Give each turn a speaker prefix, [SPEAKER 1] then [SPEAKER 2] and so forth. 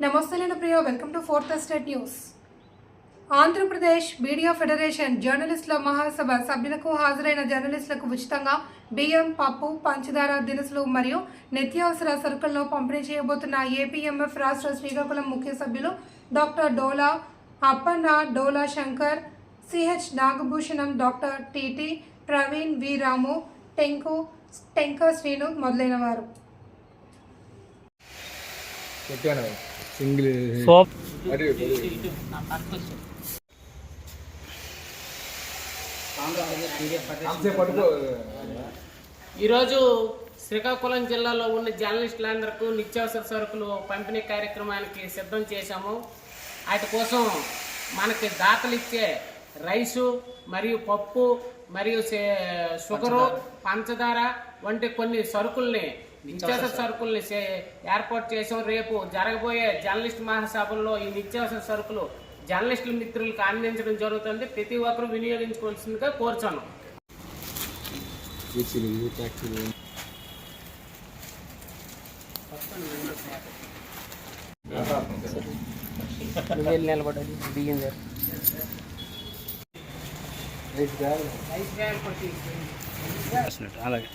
[SPEAKER 1] నమస్తే నేను Priya welcome to fourth estate news. Andhra Pradesh media federation జర్నలిస్టుల మహాసభ సభ్యులకు హాజరైన జర్నలిస్టులకు ఉచితంగా బియ్యం, పప్పు, పంచదార దినుసులు మరియు నిత్యావసర సరుకులను పంపిణీ చేయబోతున్న ఏపీఎంఎఫ్ రాష్ట్ర శ్రీకాకుళం ముఖ్య సభ్యులు doctor Dola Appanna, Dola Shankar, CH Nagabhushanam, doctor TT Praveen, V Ramu, Tenka Srinu మొదలైన వారు.
[SPEAKER 2] ఈరోజు శ్రీకాకుళం జిల్లాలో ఉన్న జర్నలిస్టులందరికీ నిత్యావసర సరుకులు పంపిణీ కార్యక్రమానికి సిద్ధం చేశాము. వాటి కోసం మనకి దాతలు ఇచ్చే రైసు మరియు పప్పు మరియు షుగరు, పంచదార వంటి కొన్ని సరుకుల్ని నిత్యావసర సరుకుల్ని ఏర్పాటు చేసాం. రేపు జరగబోయే జర్నలిస్ట్ మహాసభల్లో ఈ నిత్యావసర సరుకులు జర్నలిస్టుల మిత్రులకు అందించడం జరుగుతుంది. ప్రతి ఒక్కరూ వినియోగించుకోవాల్సిందిగా కోరుచాను. నిలబడాలి బియ్యం అలాగే